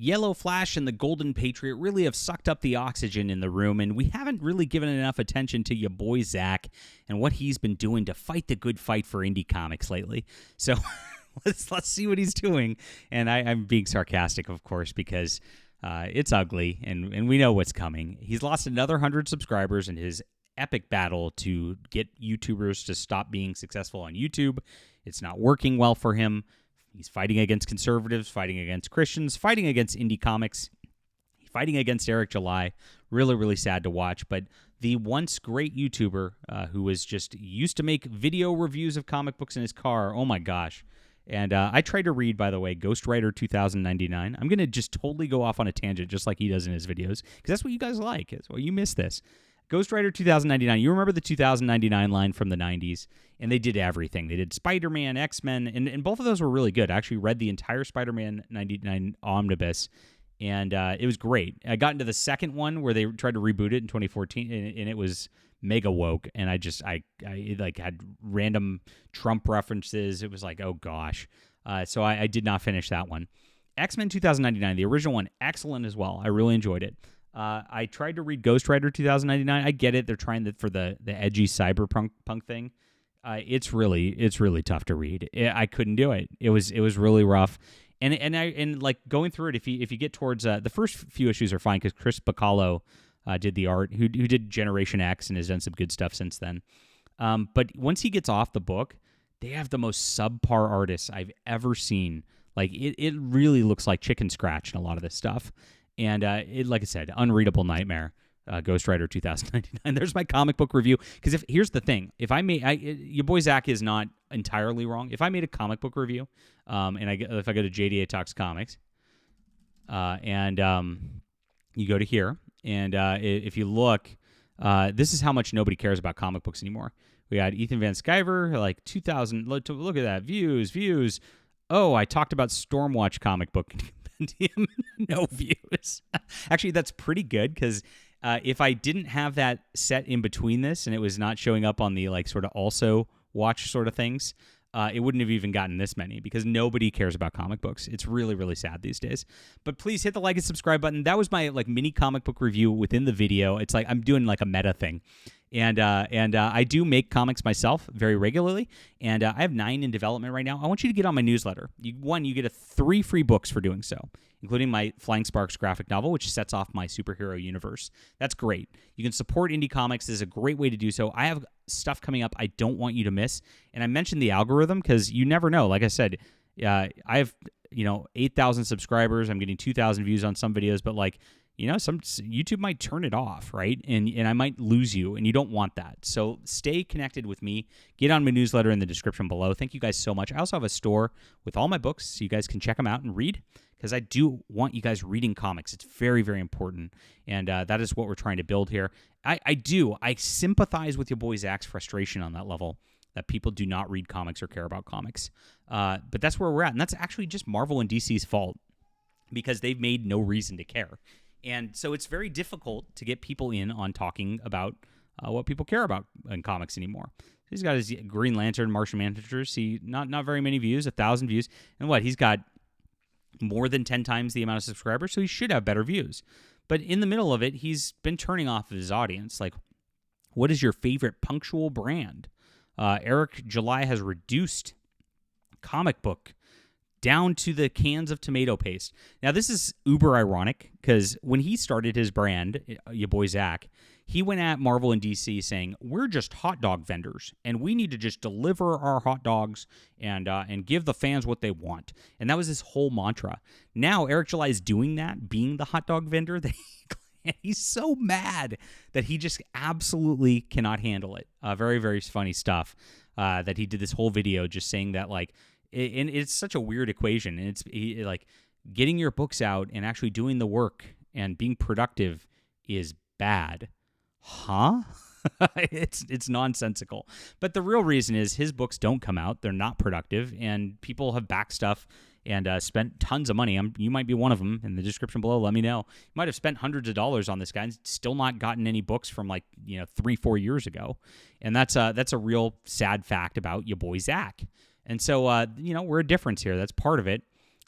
Yellowflash and the Golden Patriot really have sucked up the oxygen in the room, and we haven't really given enough attention to your boy Zack and what he's been doing to fight the good fight for indie comics lately. So let's see what he's doing. And I'm being sarcastic, of course, because it's ugly, and we know what's coming. He's lost another 100 subscribers in his epic battle to get YouTubers to stop being successful on YouTube. It's not working well for him. He's fighting against conservatives, fighting against Christians, fighting against indie comics, fighting against Eric July. Really, really sad to watch. But the once great YouTuber who was just used to make video reviews of comic books in his car, oh my gosh. And I tried to read, by the way, Ghostwriter 2099. I'm going to just totally go off on a tangent just like he does in his videos, because that's what you guys like. That's why you miss this. Ghostwriter 2099. You remember the 2099 line from the 90s, and they did everything. They did Spider-Man, X-Men, and both of those were really good. I actually read the entire Spider-Man 99 omnibus, and it was great. I got into the second one where they tried to reboot it in 2014, and it was mega woke, and I like had random Trump references. It was like, oh gosh. So I did not finish that one. X-Men 2099, the original one, excellent as well. I really enjoyed it. I tried to read Ghostwriter 2099. I get it; they're trying for the edgy cyberpunk thing. It's really tough to read. I couldn't do it. It was really rough. And like going through it, if you get towards the first few issues are fine because Chris Bacalo did the art, who did Generation X and has done some good stuff since then. But once he gets off the book, they have the most subpar artists I've ever seen. Like it really looks like chicken scratch in a lot of this stuff. And like I said, unreadable nightmare. Ghostwriter 2099. There's my comic book review. Because here's the thing: if your boy Zack is not entirely wrong. If I made a comic book review, if I go to JDA Talks Comics, and you go to here, and if you look, this is how much nobody cares about comic books anymore. We got Ethan Van Sciver, like 2,000. Look at that, views. Oh, I talked about Stormwatch comic book. No views. Actually, that's pretty good because if I didn't have that set in between this and it was not showing up on the like sort of also watch sort of things, it wouldn't have even gotten this many because nobody cares about comic books. It's really, really sad these days. But please hit the like and subscribe button. That was my like mini comic book review within the video. It's like I'm doing like a meta thing. And I do make comics myself very regularly, and I have 9 in development right now. I want you to get on my newsletter. You get 3 free books for doing so, including my Flying Sparks graphic novel, which sets off my superhero universe. That's great. You can support indie comics. This is a great way to do so. I have stuff coming up I don't want you to miss, and I mentioned the algorithm because you never know. Like I said, I have 8,000 subscribers. I'm getting 2,000 views on some videos, but like, some YouTube might turn it off, right? And I might lose you, and you don't want that. So stay connected with me. Get on my newsletter in the description below. Thank you guys so much. I also have a store with all my books, so you guys can check them out and read, because I do want you guys reading comics. It's very, very important, and that is what we're trying to build here. I sympathize with your boy Zack's frustration on that level, that people do not read comics or care about comics. But that's where we're at, and that's actually just Marvel and DC's fault, because they've made no reason to care. And so it's very difficult to get people in on talking about what people care about in comics anymore. He's got his Green Lantern, Martian Manhunter. See, not very many views, 1,000 views. And he's got more than 10 times the amount of subscribers, so he should have better views. But in the middle of it, he's been turning off his audience. Like, what is your favorite punctual brand? Eric July has reduced comic book down to the cans of tomato paste. Now, this is uber ironic because when he started his brand, your boy Zack, he went at Marvel and DC saying, we're just hot dog vendors, and we need to just deliver our hot dogs and give the fans what they want. And that was his whole mantra. Now, Eric July is doing that, being the hot dog vendor. That he's so mad that he just absolutely cannot handle it. Very, very funny stuff that he did this whole video just saying that, like, and it's such a weird equation, and it's like getting your books out and actually doing the work and being productive is bad. Huh? It's nonsensical. But the real reason is his books don't come out. They're not productive, and people have backed stuff and spent tons of money. You might be one of them. In the description below, let me know. You might have spent hundreds of dollars on this guy and still not gotten any books from 3-4 years ago. And that's a real sad fact about your boy Zack. And so, we're a difference here. That's part of it.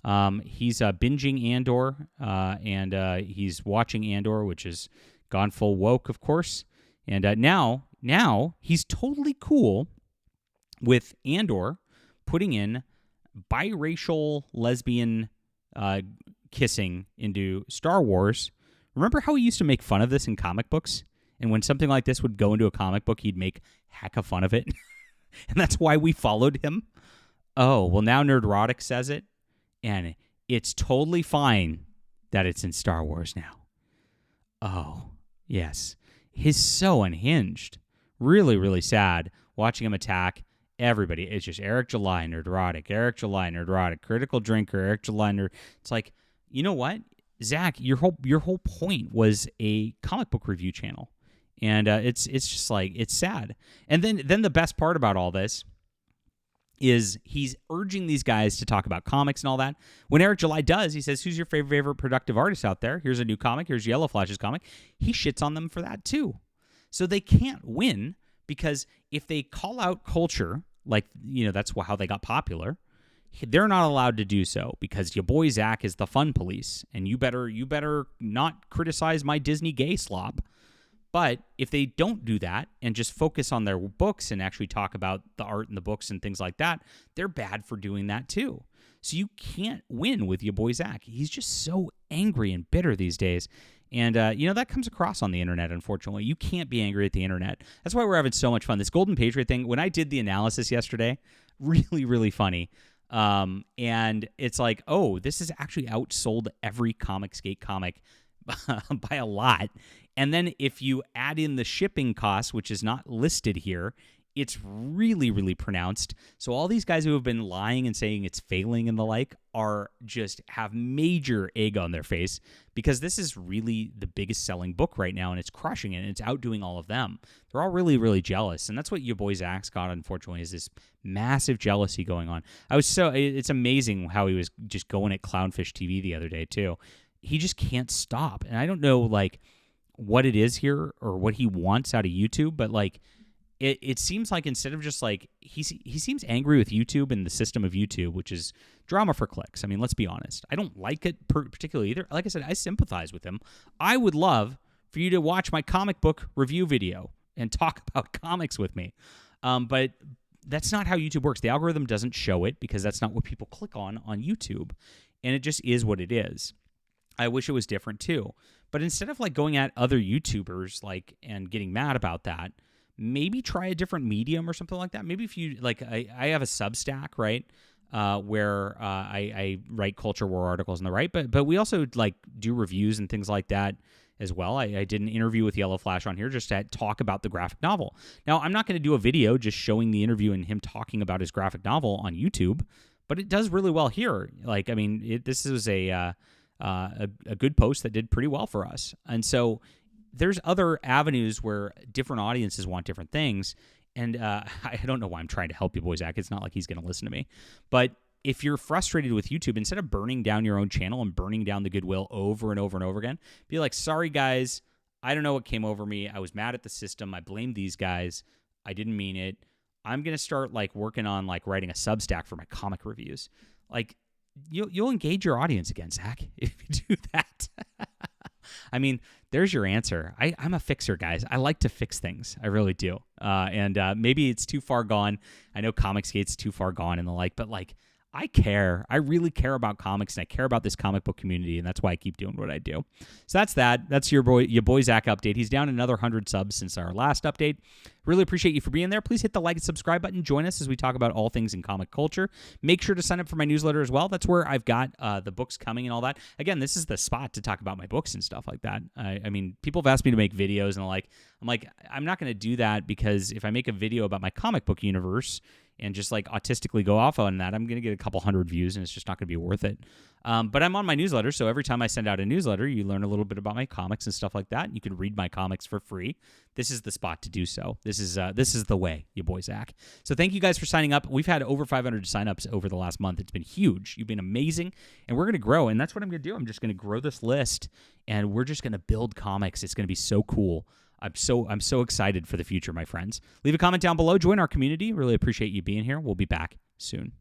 He's binging Andor, and he's watching Andor, which is gone full woke, of course. And now he's totally cool with Andor putting in biracial lesbian kissing into Star Wars. Remember how he used to make fun of this in comic books? And when something like this would go into a comic book, he'd make heck of fun of it. And that's why we followed him. Oh, well, now Nerdrotic says it, and it's totally fine that it's in Star Wars now. Oh, yes. He's so unhinged. Really, really sad watching him attack everybody. It's just Eric July, Nerdrotic, Eric July, Nerdrotic, Critical Drinker, Eric July, It's like, you know what? Zach, your whole point was a comic book review channel. And it's just like, it's sad. And then the best part about all this is he's urging these guys to talk about comics and all that. When Eric July does, he says, who's your favorite productive artist out there? Here's a new comic. Here's Yellowflash's comic. He shits on them for that too. So they can't win, because if they call out culture, like, that's how they got popular, they're not allowed to do so, because your boy Zack is the fun police, and you better not criticize my Disney gay slop. But if they don't do that and just focus on their books and actually talk about the art in the books and things like that, they're bad for doing that too. So you can't win with your boy Zack. He's just so angry and bitter these days. And, that comes across on the internet, unfortunately. You can't be angry at the internet. That's why we're having so much fun. This Golden Patriot thing, when I did the analysis yesterday, really, really funny. And it's like, oh, this has actually outsold every Comicsgate comic by a lot. And then if you add in the shipping costs, which is not listed here, it's really, really pronounced. So all these guys who have been lying and saying it's failing and the like are just have major egg on their face, because this is really the biggest selling book right now, and it's crushing it, and it's outdoing all of them. They're all really, really jealous. And that's what your boy Zach's got, unfortunately, is this massive jealousy going on. It's amazing how he was just going at Clownfish TV the other day too. He just can't stop. And I don't know, what it is here or what he wants out of YouTube, but it seems like instead of just he seems angry with YouTube and the system of YouTube, which is drama for clicks. I mean, let's be honest. I don't like it particularly either. Like I said, I sympathize with him. I would love for you to watch my comic book review video and talk about comics with me. But that's not how YouTube works. The algorithm doesn't show it, because that's not what people click on YouTube. And it just is what it is. I wish it was different too. But instead of going at other YouTubers and getting mad about that, maybe try a different medium or something like that. Maybe if you I have a Substack, right, where I write culture war articles on the right, but we also do reviews and things like that as well. I did an interview with Yellowflash on here just to talk about the graphic novel. Now, I'm not going to do a video just showing the interview and him talking about his graphic novel on YouTube, but it does really well here. This was a good post that did pretty well for us. And so there's other avenues where different audiences want different things. And I don't know why I'm trying to help you, boy Zack. It's not like he's going to listen to me. But if you're frustrated with YouTube, instead of burning down your own channel and burning down the goodwill over and over and over again, be like, sorry, guys, I don't know what came over me. I was mad at the system. I blamed these guys. I didn't mean it. I'm going to start working on writing a Substack for my comic reviews. You'll engage your audience again, Zach, if you do that. I mean, there's your answer. I'm a fixer, guys. I like to fix things. I really do. And maybe it's too far gone. I know Comicsgate's too far gone and the like, but I care. I really care about comics, and I care about this comic book community, and that's why I keep doing what I do. So that's that. That's your boy Zach update. He's down another 100 subs since our last update. Really appreciate you for being there. Please hit the like and subscribe button. Join us as we talk about all things in comic culture. Make sure to sign up for my newsletter as well. That's where I've got the books coming and all that. Again, this is the spot to talk about my books and stuff like that. I mean, people have asked me to make videos, and I'm not going to do that, because if I make a video about my comic book universe and just autistically go off on that, I'm going to get a couple hundred views, and it's just not going to be worth it. But I'm on my newsletter, so every time I send out a newsletter, you learn a little bit about my comics and stuff like that. You can read my comics for free. This is the spot to do so. This is the way, you boy Zach. So thank you guys for signing up. We've had over 500 signups over the last month. It's been huge. You've been amazing, and we're going to grow, and that's what I'm going to do. I'm just going to grow this list, and we're just going to build comics. It's going to be so cool. I'm so excited for the future, my friends. Leave a comment down below. Join our community. Really appreciate you being here. We'll be back soon.